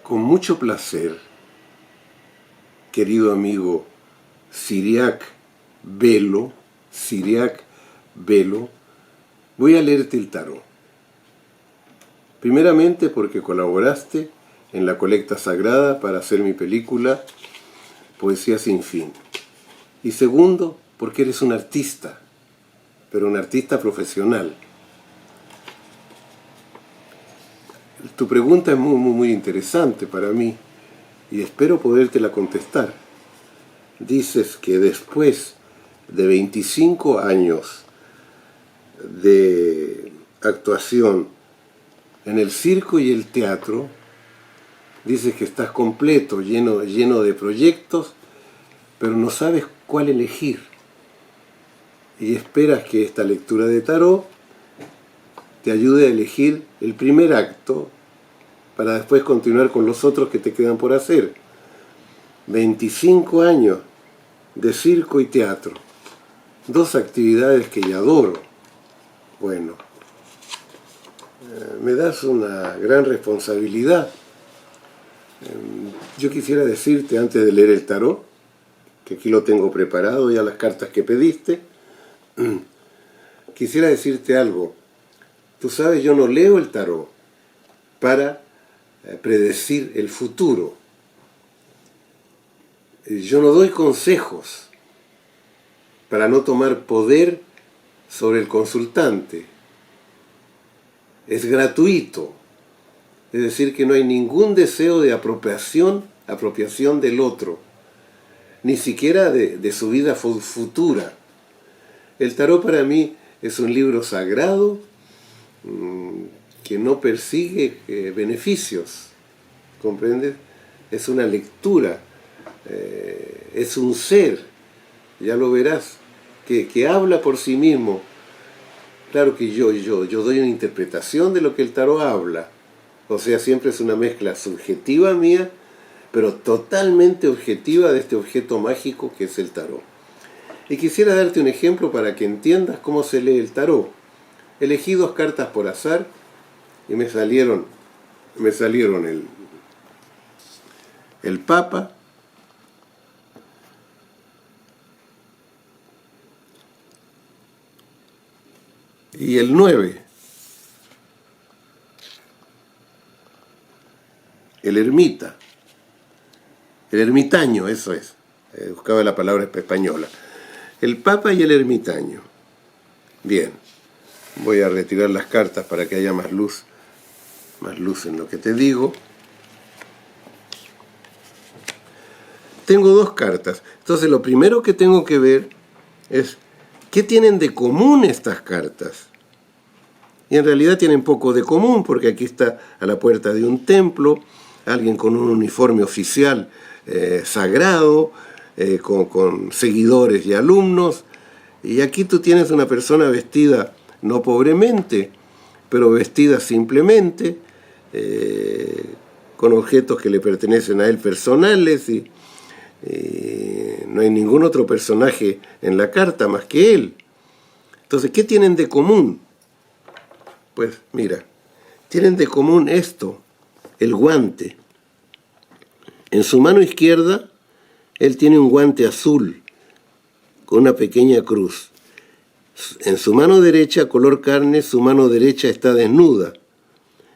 Con mucho placer, querido amigo Siriac Velo, voy a leerte el tarot. Primeramente porque colaboraste en la colecta sagrada para hacer mi película Poesía sin fin. Y segundo, porque eres un artista, pero un artista profesional. Tu pregunta es muy interesante para mí y espero podértela contestar. Dices que después de 25 años de actuación en el circo y el teatro, dices que estás completo, lleno de proyectos, pero no sabes cuál elegir. Y esperas que esta lectura de tarot te ayude a elegir el primer acto para después continuar con los otros que te quedan por hacer. 25 años de circo y teatro, dos actividades que ya adoro. Bueno, me das una gran responsabilidad. Yo quisiera decirte, antes de leer el tarot, que aquí lo tengo preparado, ya las cartas que pediste, quisiera decirte algo. Tú sabes, yo no leo el tarot para predecir el futuro. Yo no doy consejos para no tomar poder sobre el consultante. Es gratuito. Es decir, que no hay ningún deseo de apropiación del otro, ni siquiera de su vida futura. El tarot para mí es un libro sagrado que no persigue beneficios, ¿comprendes? Es una lectura, es un ser, ya lo verás, que habla por sí mismo. Claro que yo doy una interpretación de lo que el tarot habla, o sea, siempre es una mezcla subjetiva mía, pero totalmente objetiva de este objeto mágico que es el tarot. Y quisiera darte un ejemplo para que entiendas cómo se lee el tarot. Elegí dos cartas por azar y me salieron el Papa y el 9, el ermita, el ermitaño, eso es, buscaba la palabra española, el Papa y el ermitaño. Bien, voy a retirar las cartas para que haya más luz en lo que te digo. Tengo dos cartas, entonces lo primero que tengo que ver es ¿qué tienen de común estas cartas? Y en realidad tienen poco de común, porque aquí está a la puerta de un templo, alguien con un uniforme oficial sagrado, con seguidores y alumnos, y aquí tú tienes una persona vestida no pobremente, pero vestida simplemente, con objetos que le pertenecen a él personales, y no hay ningún otro personaje en la carta más que él. Entonces, ¿qué tienen de común? Pues mira, tienen de común esto, el guante. En su mano izquierda, él tiene un guante azul con una pequeña cruz. En su mano derecha, color carne, su mano derecha está desnuda,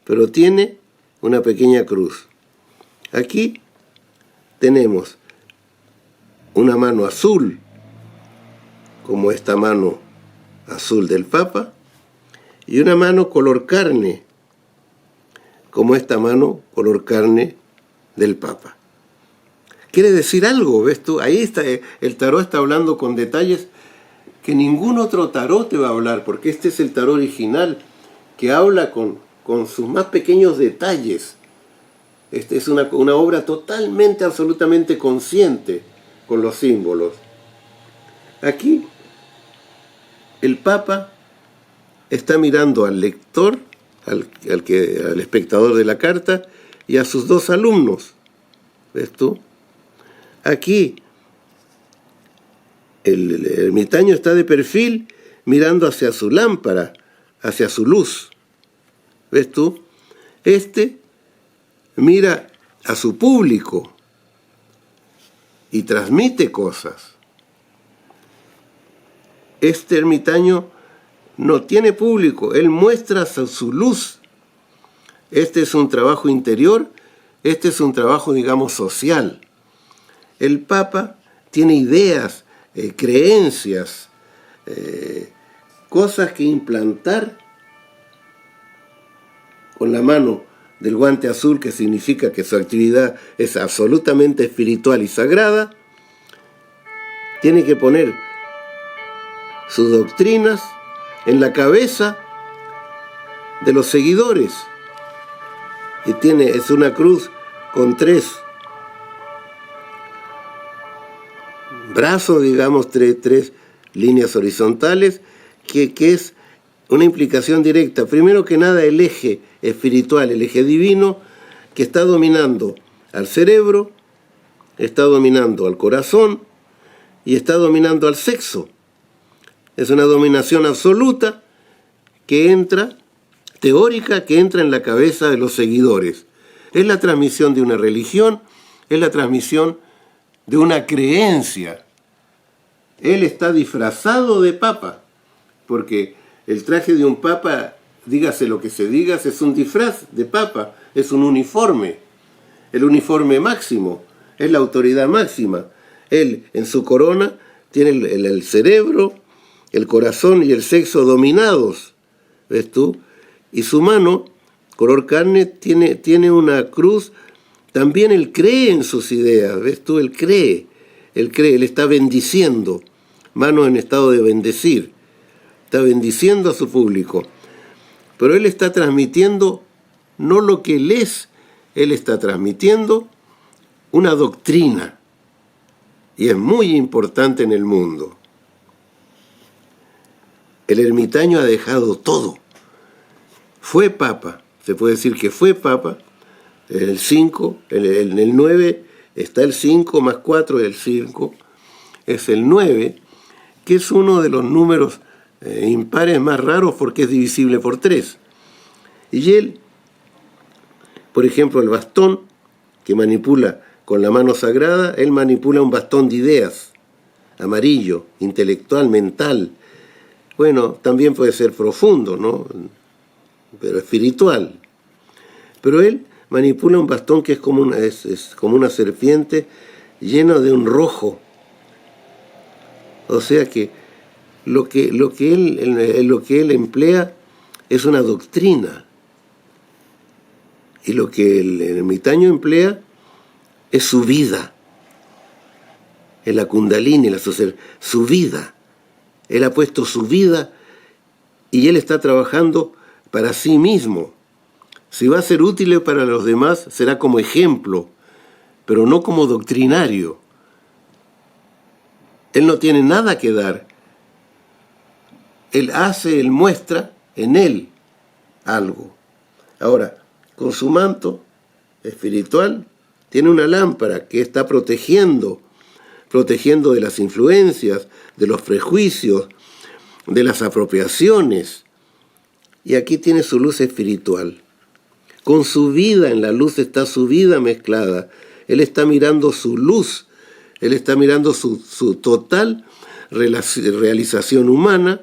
pero tiene una pequeña cruz. Aquí tenemos una mano azul, como esta mano azul del Papa, y una mano color carne, como esta mano color carne del Papa. Quiere decir algo, ¿ves tú? Ahí está, el tarot está hablando con detalles que ningún otro tarot te va a hablar, porque este es el tarot original, que habla con sus más pequeños detalles. Esta es una obra totalmente, absolutamente consciente con los símbolos. Aquí, el Papa está mirando al lector, al espectador de la carta, y a sus dos alumnos. ¿Ves tú? Aquí, el ermitaño está de perfil mirando hacia su lámpara, hacia su luz. ¿Ves tú? Este mira a su público y transmite cosas. Este ermitaño no tiene público, él muestra su luz. Este es un trabajo interior, este es un trabajo, digamos, social. El Papa tiene ideas, creencias, cosas que implantar con la mano del guante azul, que significa que su actividad es absolutamente espiritual y sagrada. Tiene que poner sus doctrinas en la cabeza de los seguidores. Y es una cruz con 3 brazos, digamos, tres líneas horizontales, que es una implicación directa. Primero que nada, el eje espiritual, el eje divino, que está dominando al cerebro, está dominando al corazón y está dominando al sexo. Es una dominación absoluta que entra, teórica, que entra en la cabeza de los seguidores. Es la transmisión de una religión, es la transmisión de una creencia. Él está disfrazado de papa, porque el traje de un papa, dígase lo que se diga, es un disfraz de papa, es un uniforme, el uniforme máximo, es la autoridad máxima. Él, en su corona, tiene el cerebro, el corazón y el sexo dominados, ¿ves tú? Y su mano, color carne, tiene una cruz. También él cree en sus ideas, ¿ves tú? Él cree, él está bendiciendo, mano en estado de bendecir. Está bendiciendo a su público, pero él está transmitiendo no lo que él está transmitiendo una doctrina, y es muy importante en el mundo. El ermitaño ha dejado todo, fue papa, se puede decir que fue papa, el 5, en el 9 está el 5 más 4, el 5, es el 9, que es uno de los números impares más raros porque es divisible por 3. Y él, por ejemplo, el bastón que manipula con la mano sagrada, él manipula un bastón de ideas, amarillo, intelectual, mental. Bueno, también puede ser profundo, ¿no? Pero espiritual. Pero él manipula un bastón que es como una serpiente llena de un rojo. O sea que lo que él emplea es una doctrina, y lo que el ermitaño emplea es su vida, es la kundalini, su vida. Él ha puesto su vida y él está trabajando para sí mismo. Si va a ser útil para los demás, será como ejemplo, pero no como doctrinario. Él no tiene nada que dar. Él muestra en él algo. Ahora, con su manto espiritual, tiene una lámpara que está protegiendo de las influencias, de los prejuicios, de las apropiaciones. Y aquí tiene su luz espiritual. Con su vida, en la luz está su vida mezclada. Él está mirando su luz, él está mirando su total realización humana.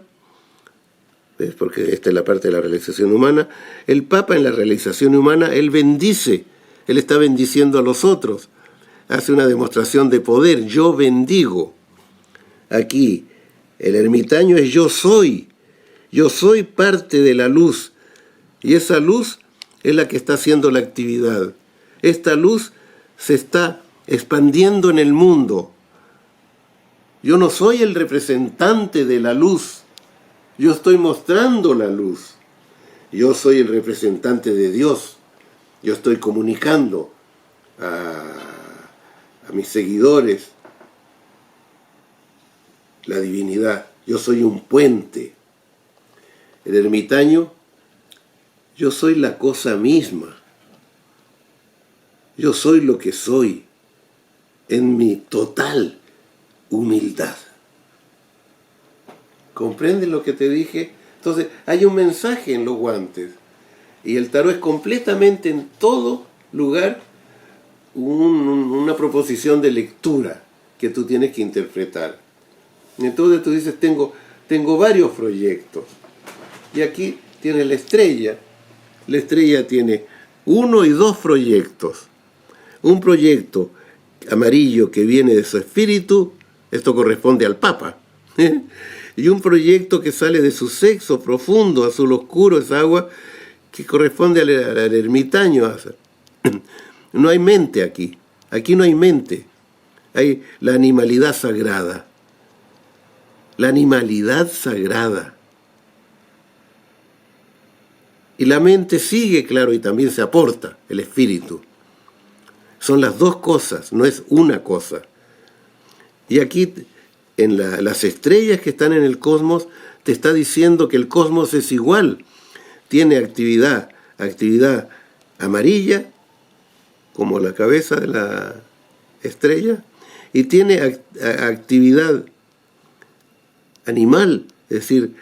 ¿Ves? Porque esta es la parte de la realización humana. El Papa, en la realización humana, él bendice, él está bendiciendo a los otros. Hace una demostración de poder, yo bendigo. Aquí, el ermitaño es yo soy parte de la luz, y esa luz es la que está haciendo la actividad. Esta luz se está expandiendo en el mundo. Yo no soy el representante de la luz, yo estoy mostrando la luz. Yo soy el representante de Dios, yo estoy comunicando a mis seguidores la divinidad. Yo soy un puente. El ermitaño, yo soy la cosa misma. Yo soy lo que soy en mi total humildad. ¿Comprendes lo que te dije? Entonces, hay un mensaje en los guantes. Y el tarot es completamente en todo lugar una proposición de lectura que tú tienes que interpretar. Entonces tú dices, tengo varios proyectos. Y aquí tienes la estrella. La estrella tiene 1 y 2 proyectos. Un proyecto amarillo que viene de su espíritu, esto corresponde al Papa. Y un proyecto que sale de su sexo profundo, azul oscuro, es agua, que corresponde al ermitaño. No hay mente aquí. Aquí no hay mente. Hay la animalidad sagrada. La animalidad sagrada. Y la mente sigue, claro, y también se aporta, el espíritu. Son las dos cosas, no es una cosa. Y aquí, en las estrellas que están en el cosmos, te está diciendo que el cosmos es igual. Tiene actividad amarilla, como la cabeza de la estrella, y tiene actividad animal, es decir,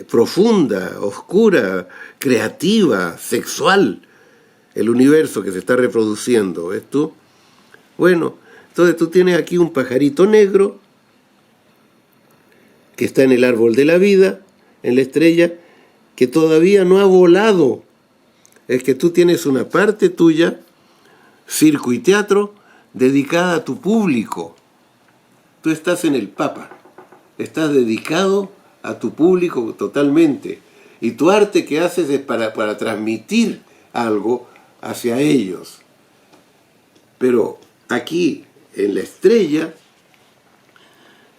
profunda, oscura, creativa, sexual, el universo que se está reproduciendo, ¿ves tú? Bueno, entonces tú tienes aquí un pajarito negro que está en el árbol de la vida, en la estrella, que todavía no ha volado. Es que tú tienes una parte tuya, circo y teatro, dedicada a tu público. Tú estás en el Papa, estás dedicado a tu público totalmente. Y tu arte que haces es para transmitir algo hacia ellos. Pero aquí, en la estrella,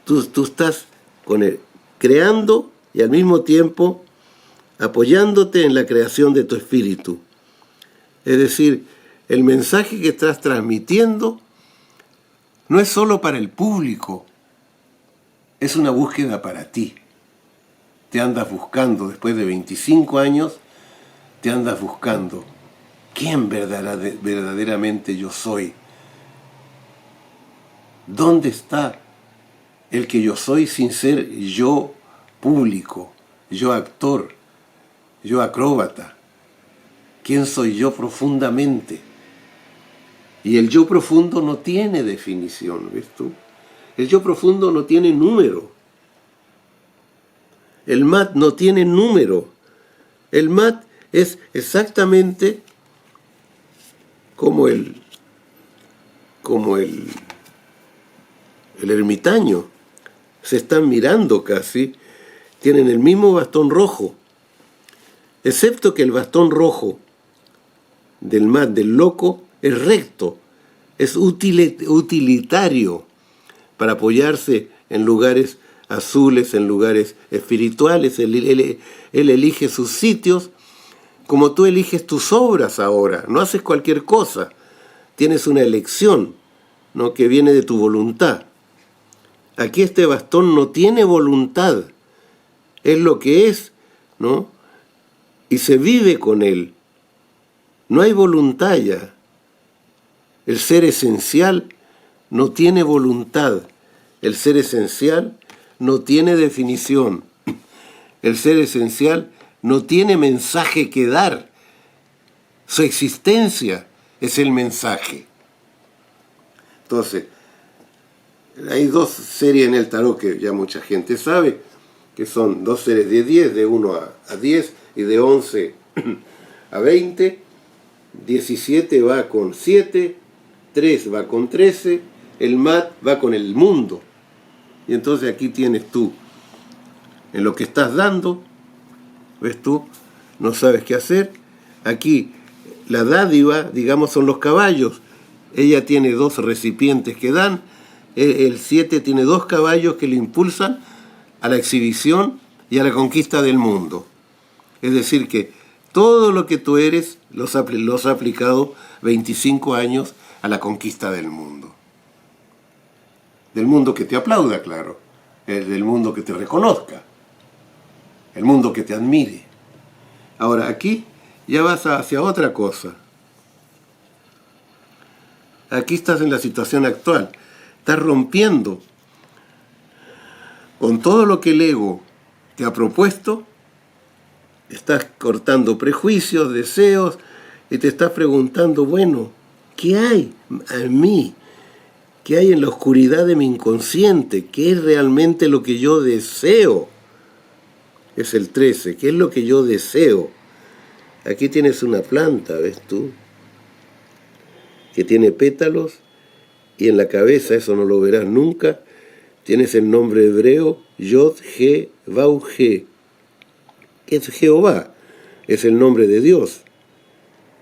tú estás creando y al mismo tiempo apoyándote en la creación de tu espíritu. Es decir, el mensaje que estás transmitiendo no es solo para el público, es una búsqueda para ti. Te andas buscando, después de 25 años, te andas buscando quién verdaderamente yo soy. ¿Dónde está el que yo soy sin ser yo público, yo actor, yo acróbata? ¿Quién soy yo profundamente? Y el yo profundo no tiene definición, ¿ves tú? El yo profundo no tiene número. El mat no tiene número. El mat es exactamente como el ermitaño. Se están mirando casi, tienen el mismo bastón rojo, excepto que el bastón rojo del mat, del loco, es recto, es utilitario para apoyarse en lugares azules, en lugares espirituales. Él elige sus sitios como tú eliges tus obras ahora. No haces cualquier cosa, tienes una elección, ¿no?, que viene de tu voluntad. Aquí este bastón no tiene voluntad, es lo que es, ¿no? Y se vive con él. No hay voluntad ya. El ser esencial no tiene voluntad. El ser esencial no tiene definición. El ser esencial no tiene mensaje que dar. Su existencia es el mensaje. Entonces, hay dos series en el tarot que ya mucha gente sabe, que son dos series de 10, de 1 a 10 y de 11 a 20. 17 va con 7, 3 va con 13, el mat va con el mundo. Y entonces aquí tienes tú, en lo que estás dando, ves tú, no sabes qué hacer. Aquí la dádiva, digamos, son los caballos. Ella tiene 2 recipientes que dan. El 7 tiene 2 caballos que le impulsan a la exhibición y a la conquista del mundo. Es decir que todo lo que tú eres los ha aplicado 25 años a la conquista del mundo. Del mundo que te aplauda, claro. Del mundo que te reconozca. El mundo que te admire. Ahora, aquí ya vas hacia otra cosa. Aquí estás en la situación actual. Estás rompiendo con todo lo que el ego te ha propuesto. Estás cortando prejuicios, deseos, y te estás preguntando, bueno, ¿Qué hay en mí? ¿Qué hay en la oscuridad de mi inconsciente? ¿Qué es realmente lo que yo deseo? Es el 13. ¿Qué es lo que yo deseo? Aquí tienes una planta, ¿ves tú? Que tiene pétalos y en la cabeza, eso no lo verás nunca, tienes el nombre hebreo Yod-He-Vau-He, que es Jehová, es el nombre de Dios,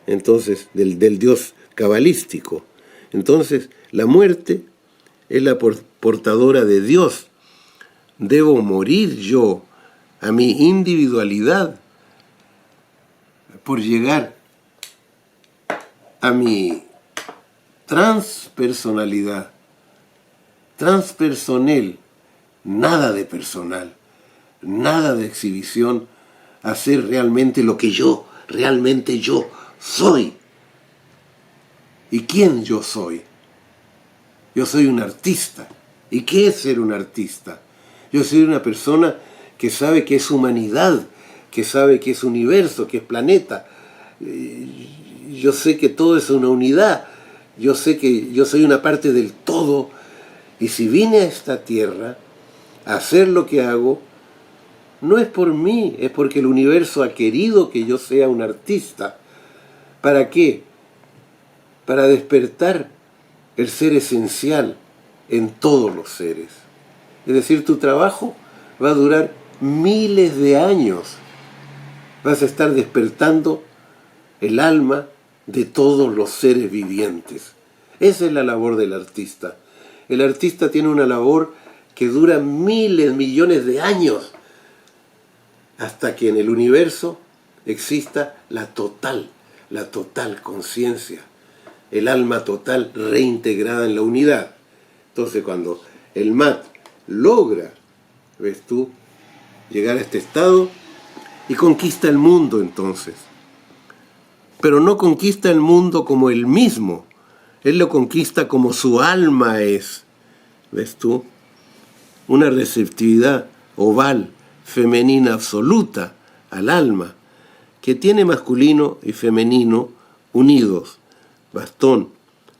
entonces, del Dios cabalístico. Entonces, la muerte es la portadora de Dios. Debo morir yo a mi individualidad por llegar a mi transpersonalidad, transpersonal, nada de personal, nada de exhibición, hacer realmente lo que realmente yo soy. ¿Y quién yo soy? Yo soy un artista. ¿Y qué es ser un artista? Yo soy una persona que sabe que es humanidad, que sabe que es universo, que es planeta. Yo sé que todo es una unidad. Yo sé que yo soy una parte del todo. Y si vine a esta tierra a hacer lo que hago, no es por mí, es porque el universo ha querido que yo sea un artista. ¿Para qué? Para despertar el ser esencial en todos los seres. Es decir, tu trabajo va a durar miles de años. Vas a estar despertando el alma de todos los seres vivientes. Esa es la labor del artista. El artista tiene una labor que dura miles, millones de años, hasta que en el universo exista la total conciencia, el alma total reintegrada en la unidad. Entonces cuando el Mat logra, ves tú, llegar a este estado y conquista el mundo entonces, pero no conquista el mundo como él mismo, él lo conquista como su alma es, ves tú, una receptividad oval, femenina absoluta al alma, que tiene masculino y femenino unidos, bastón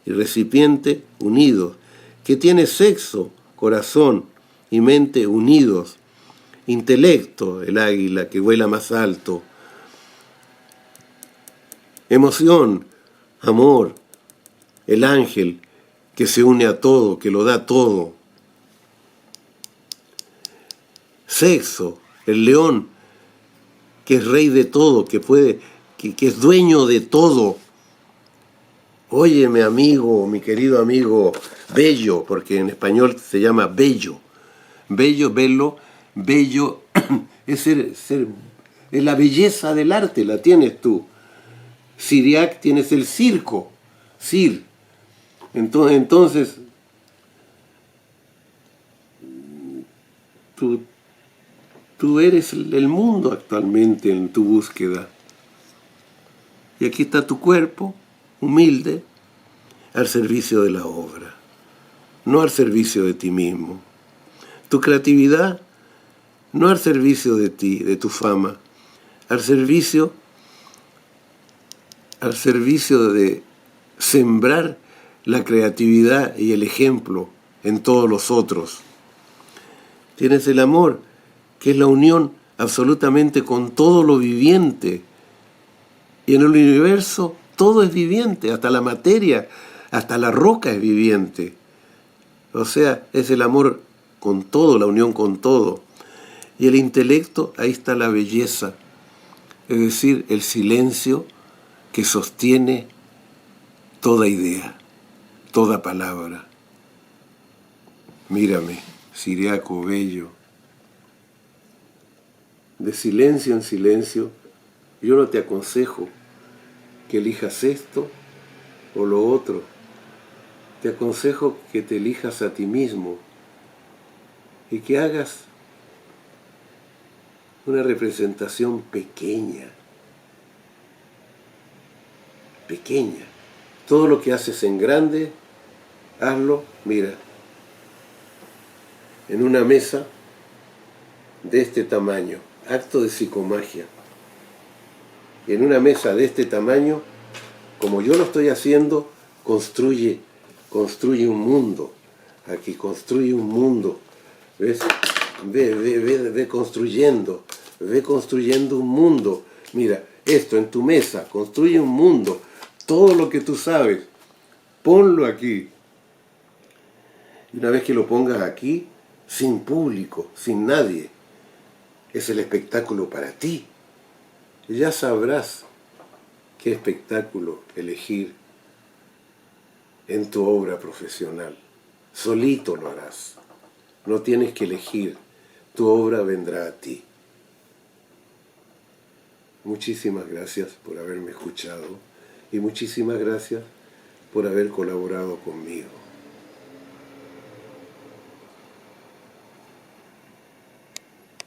y recipiente unidos, que tiene sexo, corazón y mente unidos, intelecto, el águila que vuela más alto, emoción, amor, el ángel que se une a todo, que lo da todo, sexo, el león que es rey de todo, que es dueño de todo. Óyeme, amigo, mi querido amigo, bello, porque en español se llama bello. Bello, bello, bello es es la belleza del arte, la tienes tú. Siriac tienes el circo, Sir. Entonces tú eres el mundo actualmente en tu búsqueda. Y aquí está tu cuerpo, humilde, al servicio de la obra, no al servicio de ti mismo. Tu creatividad, no al servicio de ti, de tu fama, al servicio de sembrar la creatividad y el ejemplo en todos los otros. Tienes el amor, que es la unión absolutamente con todo lo viviente. Y en el universo todo es viviente, hasta la materia, hasta la roca es viviente. O sea, es el amor con todo, la unión con todo. Y el intelecto, ahí está la belleza, es decir, el silencio que sostiene toda idea, toda palabra. Mírame, siriaco, bello. De silencio en silencio, yo no te aconsejo que elijas esto o lo otro. Te aconsejo que te elijas a ti mismo y que hagas una representación pequeña. Pequeña. Todo lo que haces en grande, hazlo, mira, en una mesa de este tamaño, acto de psicomagia. En una mesa de este tamaño, como yo lo estoy haciendo, construye un mundo. Aquí construye un mundo. ¿Ves? Ve construyendo un mundo. Mira, esto en tu mesa, construye un mundo. Todo lo que tú sabes, ponlo aquí. Y una vez que lo pongas aquí, sin público, sin nadie, es el espectáculo para ti. Y ya sabrás qué espectáculo elegir en tu obra profesional. Solito lo harás. No tienes que elegir. Tu obra vendrá a ti. Muchísimas gracias por haberme escuchado y muchísimas gracias por haber colaborado conmigo.